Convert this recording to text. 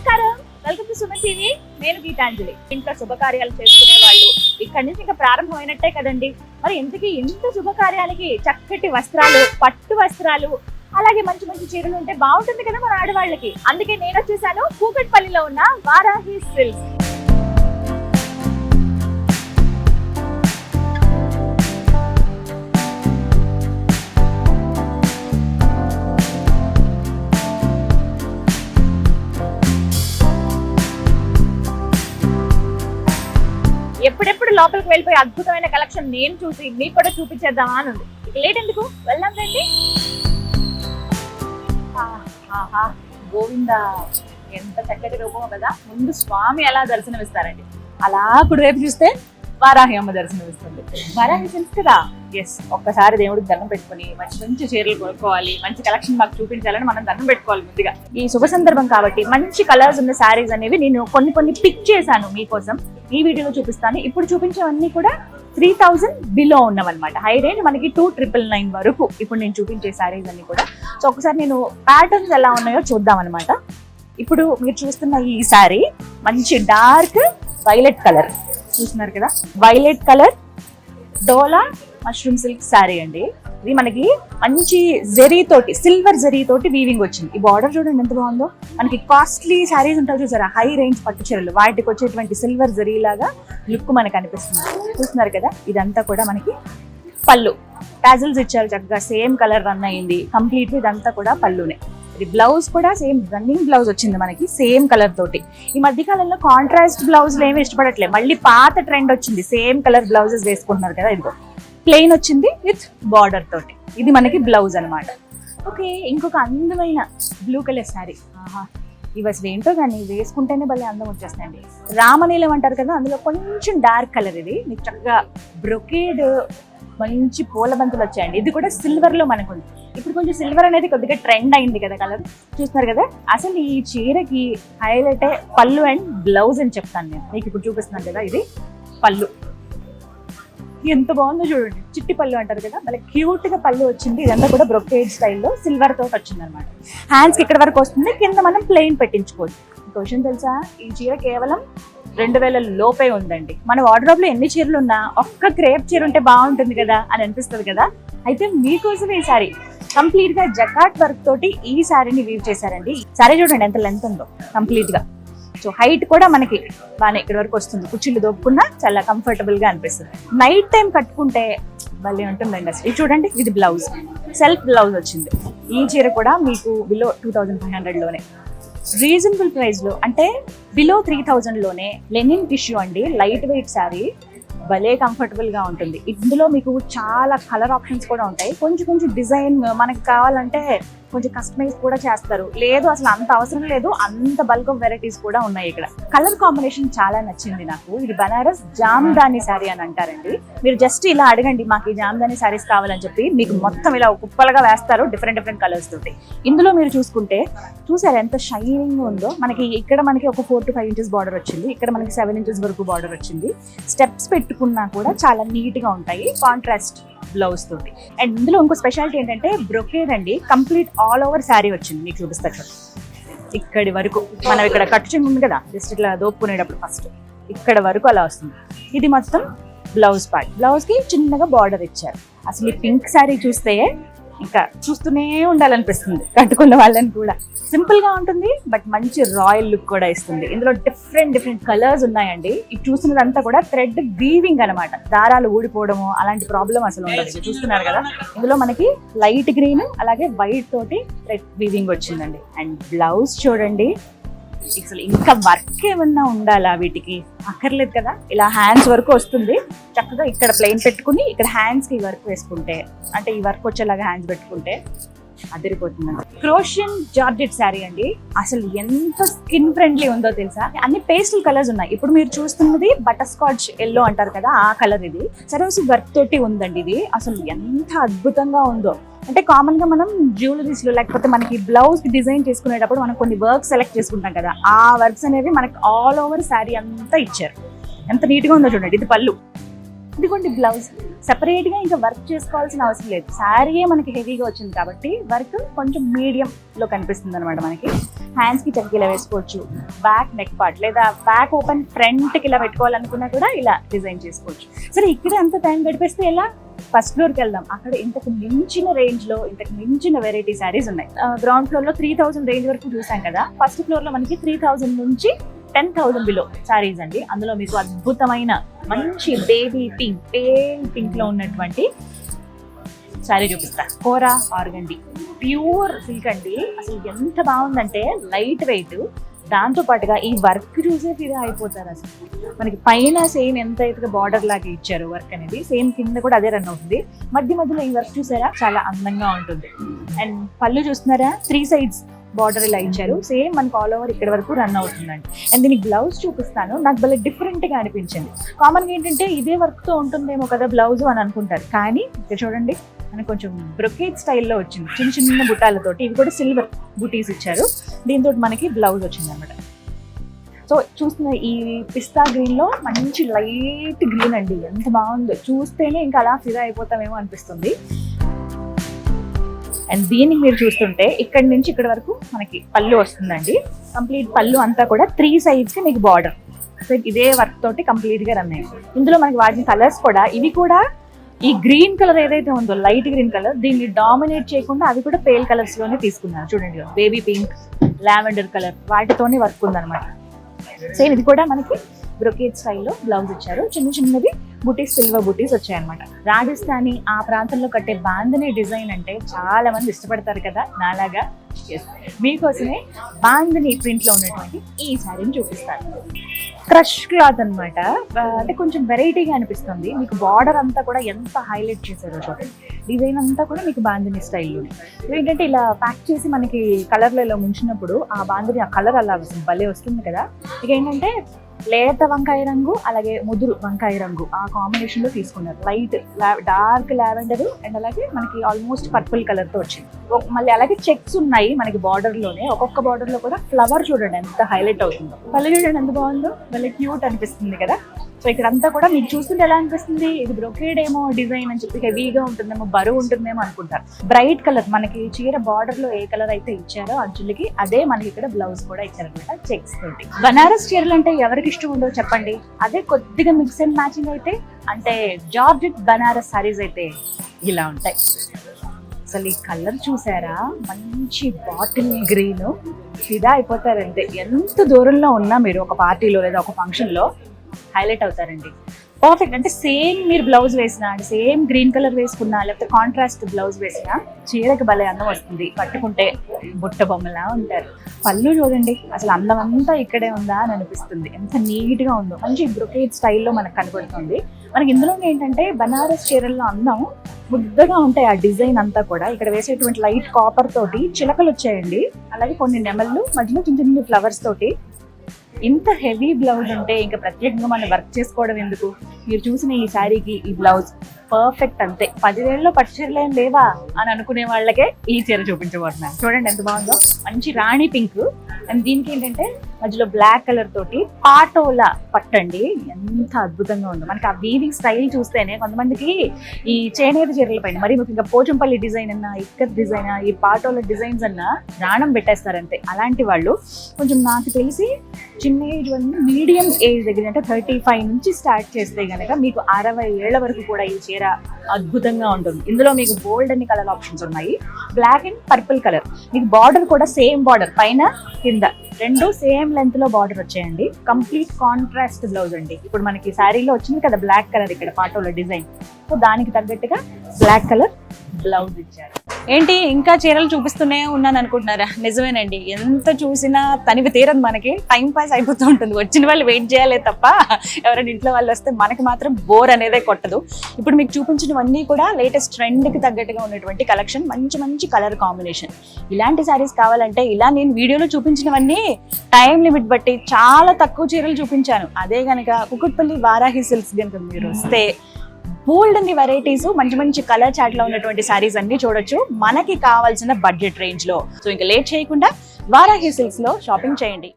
నమస్కారం, welcome to Suman TV. నేను గీతాంజలి. ఇంట్లో శుభకార్యాలు చేసుకునే వాళ్ళు ఇక్కడి నుంచి ఇంకా ప్రారంభమైనట్టే కదండి. మరి ఇంతకీ ఇంత శుభకార్యాలకి చక్కటి వస్త్రాలు, పట్టు వస్త్రాలు, అలాగే మంచి మంచి చీరలు ఉంటే బాగుంటుంది కదా మన ఆడవాళ్ళకి. అందుకే నేను వచ్చేసాను కూకట్పల్లిలో ఉన్న వారాహి సిల్క్స్. ఎప్పుడెప్పుడు లోపలికి వెళ్ళిపోయి అద్భుతమైన కలెక్షన్ నేను చూసి మీకు కూడా చూపించేద్దామా అని ఉంది. లేట్ ఎందుకు, వెళ్దాం రండి. గోవిందా, ఎంత చక్కటి రూపమో కదా. ముందు స్వామి ఎలా దర్శనమిస్తారండి, అలా కుడివైపు చూస్తే వారాహి అమ్మ దర్శనమిస్తుంది. వారాహి తెలుసు కదా. ఎస్, ఒక్కసారి దేవుడికి దండం పెట్టుకుని మంచి మంచి చీరలు కొనుక్కోవాలి, మంచి కలెక్షన్ మాకు చూపించాలని మనం దండం పెట్టుకోవాలి ముందుగా. ఈ శుభ సందర్భం కాబట్టి మంచి కలర్స్ ఉన్న శారీస్ అనేవి నేను కొన్ని పిక్ చేశాను మీకోసం. ఈ వీడియోలో చూపిస్తాను. ఇప్పుడు చూపించేవన్నీ కూడా 3000 బిలో ఉన్నవన్నమాట. హై రేంజ్ మనకి 2999 వరకు ఇప్పుడు నేను చూపించే శారీస్ అన్ని కూడా. సో ఒకసారి నేను ప్యాటర్న్స్ ఎలా ఉన్నాయో చూద్దాం అనమాట. ఇప్పుడు మీరు చూస్తున్న ఈ శారీ మంచి డార్క్ వైలెట్ కలర్ చూస్తున్నారు కదా. వైలెట్ కలర్ డోలా మష్రూమ్ సిల్క్ శారీ అండి. ఇది మనకి మంచి జరీ తోటి, సిల్వర్ జరీ తోటి వీవింగ్ వచ్చింది. ఈ బార్డర్ చూడండి ఎంత బాగుందో. మనకి కాస్ట్లీ శారీస్ ఉంటాయి చూసారా, హై రేంజ్ పట్టు చీరలు, వాటికి వచ్చేటువంటి సిల్వర్ జరీ లాగా లుక్ మనకు అనిపిస్తుంది. చూస్తున్నారు కదా. ఇదంతా కూడా మనకి పళ్ళు, టాజిల్స్ ఇచ్చారు చక్కగా, సేమ్ కలర్ రన్ అయింది కంప్లీట్. ఇదంతా కూడా పళ్ళునే. ఇది బ్లౌజ్ కూడా సేమ్ రన్నింగ్ బ్లౌజ్ వచ్చింది మనకి, సేమ్ కలర్ తోటి. ఈ మధ్య కాలంలో కాంట్రాస్ట్ బ్లౌజ్లు ఏమి ఇష్టపడట్లేదు, మళ్ళీ పాత ట్రెండ్ వచ్చింది. సేమ్ కలర్ బ్లౌజెస్ వేసుకుంటున్నారు కదా. ఇదిగో ప్లెయిన్ వచ్చింది విత్ బార్డర్ తోటి. ఇది మనకి బ్లౌజ్ అనమాట. ఓకే, ఇంకొక అందమైన బ్లూ కలర్ శారీ. ఇవి అసలు ఏంటో కానీ వేసుకుంటేనే భలే అందం వచ్చేస్తాయండి. రామనీలం అంటారు కదా, అందులో కొంచెం డార్క్ కలర్. ఇది మీకు చక్కగా బ్రొకేడ్ మంచి పూల బంతులు వచ్చాయండి. ఇది కూడా సిల్వర్ లో మనకు ఉంది. ఇప్పుడు కొంచెం సిల్వర్ అనేది కొద్దిగా ట్రెండ్ అయింది కదా కలర్. చూస్తున్నారు కదా. అసలు ఈ చీరకి హైలైట్ పళ్ళు అండ్ బ్లౌజ్ అని చెప్తాను నేను మీకు. ఇప్పుడు చూపిస్తున్నాను కదా, ఇది పళ్ళు. ఎంత బాగుందో చూడండి, చిట్టి పళ్ళు అంటారు కదా, చాలా క్యూట్ గా పళ్ళు వచ్చింది. ఇదంతా కూడా బ్రొకేడ్ స్టైల్లో సిల్వర్ తోటి వచ్చింది అనమాట. హ్యాండ్స్ కి ఇక్కడ వరకు వస్తుంది, కింద మనం ప్లెయిన్ పెట్టించుకోవచ్చు. క్వశ్చన్ తెలుసా, ఈ చీర కేవలం 2000 లోపే ఉందండి. మన వార్డ్రోబ్ లో ఎన్ని చీరలు ఉన్నా ఒక్క క్రేప్ చీర ఉంటే బాగుంటుంది కదా అని అనిపిస్తుంది కదా. అయితే మీకోసం ఈ సారీ కంప్లీట్ గా జకాట్ వర్క్ తోటి ఈ శారీని వీవ్ చేశారండి. సారీ చూడండి ఎంత లెంత్ ఉందో కంప్లీట్ గా. సో హైట్ కూడా మనకి బాగానే ఇక్కడ వరకు వస్తుంది. కుచ్చిళ్ళు దొప్పుకున్నా చాలా కంఫర్టబుల్ గా అనిపిస్తుంది. నైట్ టైం కట్టుకుంటే భలే ఉంటుందండి అసలు. ఇది చూడండి, ఇది బ్లౌజ్, సెల్ఫ్ బ్లౌజ్ వచ్చింది. ఈ చీర కూడా మీకు బిలో 2500 లోనే, రీజనబుల్ ప్రైస్ లో, అంటే బిలో 3000 లోనే. లెనిన్ టిష్యూ అండి, లైట్ వెయిట్ శారీ, భలే కంఫర్టబుల్ గా ఉంటుంది. ఇందులో మీకు చాలా కలర్ ఆప్షన్స్ కూడా ఉంటాయి. కొంచెం డిజైన్ మనకి కావాలంటే కొంచెం కస్టమైజ్ కూడా చేస్తారు. లేదు అసలు అంత అవసరం లేదు, అంత బల్క్ ఆఫ్ వెరైటీస్ కూడా ఉన్నాయి ఇక్కడ. కలర్ కాంబినేషన్ చాలా నచ్చింది నాకు. ఇది బనారస్ జామ్దాని శారీ అని అంటారండి. మీరు జస్ట్ ఇలా అడగండి, మాకు ఈ జామ్దాని శారీస్ కావాలని చెప్పి మీకు మొత్తం ఇలా కుప్పలుగా వేస్తారు డిఫరెంట్ కలర్స్ తోటి. ఇందులో మీరు చూసుకుంటే చూసారు ఎంత షైనింగ్ ఉందో. మనకి ఇక్కడ మనకి ఒక 4 to 5 ఇంచెస్ బార్డర్ వచ్చింది, ఇక్కడ మనకి 7 ఇంచెస్ వరకు బార్డర్ వచ్చింది. స్టెప్స్ పెట్టుకున్నా కూడా చాలా నీట్ గా ఉంటాయి, కాంట్రాస్ట్ బ్లౌజ్ తోటి. అండ్ ఇందులో ఇంకో స్పెషాలిటీ ఏంటంటే బ్రొకేడ్ అండి, కంప్లీట్ ఆల్ ఓవర్ శారీ వచ్చింది. మీకు చూపిస్తారు చూడండి, ఇక్కడి వరకు మనం ఇక్కడ కట్టు చెంగు ఉంది కదా, జస్ట్ ఇట్లా దోపుకునేటప్పుడు ఫస్ట్ ఇక్కడ వరకు అలా వస్తుంది. ఇది మొత్తం బ్లౌజ్ పార్ట్. బ్లౌజ్ కి చిన్నగా బార్డర్ ఇచ్చారు. అసలు ఈ పింక్ శారీ చూస్తే ఇంకా చూస్తూనే ఉండాలనిపిస్తుంది కట్టుకున్న వాళ్ళని కూడా. సింపుల్ గా ఉంటుంది బట్ మంచి రాయల్ లుక్ కూడా ఇస్తుంది. ఇందులో డిఫరెంట్ కలర్స్ ఉన్నాయండి. ఇది చూస్తున్నదంతా కూడా థ్రెడ్ వీవింగ్ అనమాట, దారాలు ఊడిపోవడము అలాంటి ప్రాబ్లం అసలు ఉండదు. చూస్తున్నారు కదా, ఇందులో మనకి లైట్ గ్రీన్ అలాగే వైట్ తోటి థ్రెడ్ వీవింగ్ వచ్చిందండి. అండ్ బ్లౌజ్ చూడండి, అసలు ఇంకా వర్క్ ఏమన్నా ఉండాలా వీటికి, అక్కర్లేదు కదా. ఇలా హ్యాండ్స్ వరకు వస్తుంది. చక్కగా ఇక్కడ ప్లెయిన్ పెట్టుకుని ఇక్కడ హ్యాండ్స్ కి వర్క్ వేసుకుంటే, అంటే ఈ వర్క్ వచ్చేలాగా హ్యాండ్స్ పెట్టుకుంటే అదిరిపోతుందండి. క్రోషియన్ జార్జెట్ శారీ అండి. అసలు ఎంత స్కిన్ ఫ్రెండ్లీ ఉందో తెలుసా. అన్ని పేస్టల్ కలర్స్ ఉన్నాయి. ఇప్పుడు మీరు చూస్తున్నది బటర్ స్కాచ్ ఎల్లో అంటారు కదా, ఆ కలర్. ఇది సరోసి వర్క్ తోటి ఉందండి. ఇది అసలు ఎంత అద్భుతంగా ఉందో. అంటే కామన్ గా మనం జ్యువెలరీస్ లో లేకపోతే మనకి బ్లౌజ్ డిజైన్ చేసుకునేటప్పుడు మనం కొన్ని వర్క్ సెలెక్ట్ చేసుకుంటాం కదా, ఆ వర్క్స్ అనేవి మనకి ఆల్ ఓవర్ శారీ అంతా ఇచ్చారు. ఎంత నీట్ గా ఉందో చూడండి. ఇది పళ్ళు, ఇదిగోండి బ్లౌజ్. సెపరేట్ గా ఇంకా వర్క్ చేసుకోవాల్సిన అవసరం లేదు. శారీయే మనకి హెవీగా వచ్చింది కాబట్టి వర్క్ కొంచెం మీడియం లో కనిపిస్తుంది అనమాట. మనకి హ్యాండ్స్ కి చక్కగా ఇలా వేసుకోవచ్చు. బ్యాక్ నెక్ పార్ట్ లేదా బ్యాక్ ఓపెన్ ఫ్రంట్ కి ఇలా పెట్టుకోవాలనుకున్నా కూడా ఇలా డిజైన్ చేసుకోవచ్చు. సరే ఇక్కడ అంత టైం గడిపేస్తే ఎలా? ఫస్ట్ ఫ్లోర్కి వెళ్దాం. అక్కడ ఇంతకు మించిన రేంజ్ లో ఇంతకు మించిన వెరైటీ శారీస్ ఉన్నాయి. గ్రౌండ్ ఫ్లోర్ లో 3000 రేంజ్ వరకు చూసాం కదా. ఫస్ట్ ఫ్లోర్ లో మనకి 3000 నుంచి 10,000 బిలో శారీస్ అండి. అందులో మీకు అద్భుతమైన మంచి బేబీ పింక్, పేల్ పింక్ లో ఉన్నటువంటి శారీ చూపిస్తా. కోరా ఆర్గండి ప్యూర్ సిల్క్ అండి. అసలు ఎంత బాగుందంటే లైట్ వెయిట్, దాంతో పాటుగా ఈ వర్క్ చూసే ఫిదా అయిపోతారు. అసలు మనకి పైన సేమ్ ఎంత అయితే బార్డర్ లాగా ఇచ్చారు వర్క్ అనేది, సేమ్ కింద కూడా అదే రన్ అవుతుంది. మధ్య మధ్యలో ఈ వర్క్ చూసారా, చాలా అందంగా ఉంటుంది. అండ్ పళ్ళు చూస్తున్నారా, 3 sides బార్డర్ ఇలా ఇచ్చారు. సేమ్ మనకు ఆల్ ఓవర్ ఇక్కడ వరకు రన్ అవుతుందండి. అండ్ దీనికి బ్లౌజ్ చూపిస్తాను. నాకు భలే డిఫరెంట్ గా అనిపించింది. కామన్ గా ఏంటంటే ఇదే వర్క్ తో ఉంటుందేమో కదా బ్లౌజ్ అని అనుకుంటారు, కానీ ఇక్కడ చూడండి మనకు కొంచెం బ్రొకేట్ స్టైల్లో వచ్చింది. చిన్న చిన్న బుట్టాలతోటి, ఇవి కూడా సిల్వర్ బుటీస్ ఇచ్చారు. దీంతో మనకి బ్లౌజ్ వచ్చింది అనమాట. సో చూస్తున్న ఈ పిస్తా గ్రీన్ లో మంచి లైట్ గ్రీన్ అండి, ఎంత బాగుందో. చూస్తేనే ఇంకా అలా ఫిదా అయిపోతామేమో అనిపిస్తుంది. అండ్ దీనికి మీరు చూస్తుంటే ఇక్కడ నుంచి ఇక్కడ వరకు మనకి పళ్ళు వస్తుందండి. కంప్లీట్ పళ్ళు అంతా కూడా 3 sides కి మీకు బార్డర్. సో ఇదే వర్క్ తోటి కంప్లీట్ గా రన్ అయ్యింది. ఇందులో మనకి వాటిన కలర్స్ కూడా, ఇవి కూడా ఈ గ్రీన్ కలర్ ఏదైతే ఉందో లైట్ గ్రీన్ కలర్, దీన్ని డామినేట్ చేయకుండా అవి కూడా పేల్ కలర్స్ లోనే తీసుకున్నారు. చూడండి, బేబీ పింక్, లావెండర్ కలర్, వాటితోనే వర్క్ ఉందన్నమాట. సేమ్ ఇది కూడా మనకి బ్రొకేట్ స్టైల్లో బ్లౌజ్ ఇచ్చారు. చిన్న చిన్నది బుటీస్, సిల్వర్ బుటీస్ వచ్చాయన్నమాట. రాజస్థానీ ఆ ప్రాంతంలో కట్టే బాందిని డిజైన్ అంటే చాలా మంది ఇష్టపడతారు కదా, నాలాగా. మీకోసమే బాందిని ప్రింట్ లో ఉన్నటువంటి ఈ శారీని చూపిస్తాను. క్రష్ క్లాత్ అనమాట. అంటే కొంచెం వెరైటీగా అనిపిస్తుంది. మీకు బార్డర్ అంతా కూడా ఎంత హైలైట్ చేశారో చూడండి. డిజైన్ అంతా కూడా మీకు బాందిని స్టైల్లో. ఏంటంటే ఇలా ప్యాక్ చేసి మనకి కలర్లో ఇలా ముంచినప్పుడు ఆ బాందిని ఆ కలర్ అలా వస్తుంది, భలే వస్తుంది కదా. ఇక ఏంటంటే లేత వంకాయ రంగు అలాగే ముదురు వంకాయ రంగు ఆ కాంబినేషన్ లో తీసుకున్నారు. లైట్ డార్క్ లావెండర్ అండ్ అలాగే మనకి ఆల్మోస్ట్ పర్పుల్ కలర్ తో వచ్చింది. మళ్ళీ అలాగే చెక్స్ ఉన్నాయి మనకి బార్డర్ లోనే. ఒక్కొక్క బార్డర్ లో కూడా ఫ్లవర్ చూడండి ఎంత హైలైట్ అవుతుందో. పళ్ళు చూడండి ఎంత బాగుందో, మళ్ళీ క్యూట్ అనిపిస్తుంది కదా. సో ఇక్కడ అంతా కూడా మీకు చూస్తుంటే ఎలా అనిపిస్తుంది, ఇది బ్రొకేడ్ ఏమో డిజైన్ అని చెప్పి హెవీగా ఉంటుందేమో, బరువు ఉంటుందేమో అనుకుంటారు. బ్రైట్ కలర్ మనకి చీర బార్డర్ లో ఏ కలర్ అయితే ఇచ్చారో అంచులకి, అదే మనకి ఇక్కడ బ్లౌజ్ కూడా ఇచ్చారనమాట చెక్స్ తోటి. బనారస్ చీరలు అంటే ఎవరికి ఇష్టం ఉండవు చెప్పండి. అదే కొద్దిగా మిక్స్ అండ్ మ్యాచింగ్ అయితే, అంటే జార్జెట్ బనారస్ సారీస్ అయితే ఇలా ఉంటాయి. అసలు ఈ కలర్ చూసారా, మంచి బాటిల్ గ్రీన్, ఫిదా అయిపోతారంటే. ఎంత దూరంలో ఉన్నా మీరు ఒక పార్టీలో లేదా ఒక ఫంక్షన్ లో హైలైట్ అవుతారండి. పర్ఫెక్ట్. అంటే సేమ్ మీరు బ్లౌజ్ వేసినా, సేమ్ గ్రీన్ కలర్ వేసుకున్నా, లేకపోతే కాంట్రాస్ట్ బ్లౌజ్ వేసినా చీరకు భలే అందం వస్తుంది. కట్టుకుంటే బుట్ట బొమ్మలా ఉంటారు. పళ్ళు చూడండి, అసలు అందం అంతా ఇక్కడే ఉందా అని అనిపిస్తుంది. ఎంత నీట్ గా ఉందో, మంచి బ్రొకేట్ స్టైల్లో మనకు కనబడుతుంది. మనకి ఇందులో ఏంటంటే బనారస్ చీరల్లో అందం ముద్దగా ఉంటాయి. ఆ డిజైన్ అంతా కూడా ఇక్కడ వేసేటువంటి లైట్ కాపర్ తోటి చిలకలు వచ్చాయండి. అలాగే కొన్ని నెమళ్ళు, మధ్యలో చిన్న చిన్న ఫ్లవర్స్ తోటి. ఇంత హెవీ బ్లౌజ్ అంటే ఇంకా ప్రత్యేకంగా మనం వర్క్ చేసుకోవడం ఎందుకు. మీరు చూసిన ఈ శారీకి ఈ బ్లౌజ్ పర్ఫెక్ట్ అంతే. 10,000లో పట్టు చీరలు ఏం లేవా అని అనుకునే వాళ్ళకే ఈ చీర చూపించబోతున్నాను. చూడండి ఎంత బాగుందో, మంచి రాణి పింక్. అండ్ దీనికి ఏంటంటే మధ్యలో బ్లాక్ కలర్ తోటి పాటోలా పట్టండి, ఎంత అద్భుతంగా ఉందో. మనకి ఆ వీవింగ్ స్టైల్ చూస్తేనే కొంతమందికి ఈ చేనేత చీరల పైన, మరి ముఖ్యంగా పోచంపల్లి డిజైన్ అన్నా, ఇక్కత్ డిజైన్, ఈ పాటోలా డిజైన్స్ అన్నా ప్రాణం పెట్టేస్తారంతే. అలాంటి వాళ్ళు కొంచెం నాకు తెలిసి చిన్న ఏజ్ వల్ల మీడియం ఏజ్ దగ్గర, అంటే 35 నుంచి స్టార్ట్ చేస్తే గనక మీకు 60 ఏళ్ల వరకు కూడా ఈ చీర అద్భుతంగా ఉంటుంది. ఇందులో మీకు బోల్డ్ అన్ని కలర్ ఆప్షన్స్ ఉన్నాయి. Black and purple colour. మీకు బార్డర్ కూడా సేమ్ బార్డర్, పైన కింద రెండు సేమ్ లెంత్ లో బార్డర్ వచ్చాయండి. కంప్లీట్ కాంట్రాస్ట్ బ్లౌజ్ అండి. ఇప్పుడు మనకి శారీలో వచ్చింది కదా బ్లాక్ కలర్ ఇక్కడ పాటోలో డిజైన్, సో దానికి తగ్గట్టుగా బ్లాక్ కలర్ బ్లౌజ్ ఇచ్చారు. ఏంటి ఇంకా చీరలు చూపిస్తూనే ఉన్నాను అనుకుంటున్నారా? నిజమేనండి, ఎంత చూసినా తనివి తీరదు. మనకి టైం పాస్ అయిపోతూ ఉంటుంది. వచ్చిన వాళ్ళు వెయిట్ చేయాలి తప్ప ఎవరైనా ఇంట్లో వాళ్ళు వస్తే మనకి మాత్రం బోర్ అనేదే కొట్టదు. ఇప్పుడు మీకు చూపించినవన్నీ కూడా లేటెస్ట్ ట్రెండ్కి తగ్గట్టుగా ఉన్నటువంటి కలెక్షన్, మంచి మంచి కలర్ కాంబినేషన్. ఇలాంటి శారీస్ కావాలంటే ఇలా నేను వీడియోలో చూపించినవన్నీ టైం లిమిట్ బట్టి చాలా తక్కువ చీరలు చూపించాను. అదే కనుక కుకుట్పల్లి వారాహి సిల్క్స్ కనుక మీరు వస్తే బోల్డ్ అన్ని వెరైటీస్, మంచి మంచి కలర్ చాట్ లో ఉన్నటువంటి సారీస్ అన్ని చూడొచ్చు మనకి కావాల్సిన బడ్జెట్ రేంజ్ లో. సో ఇంకా లేట్ చేయకుండా వారాహి సిల్క్స్ లో షాపింగ్ చేయండి.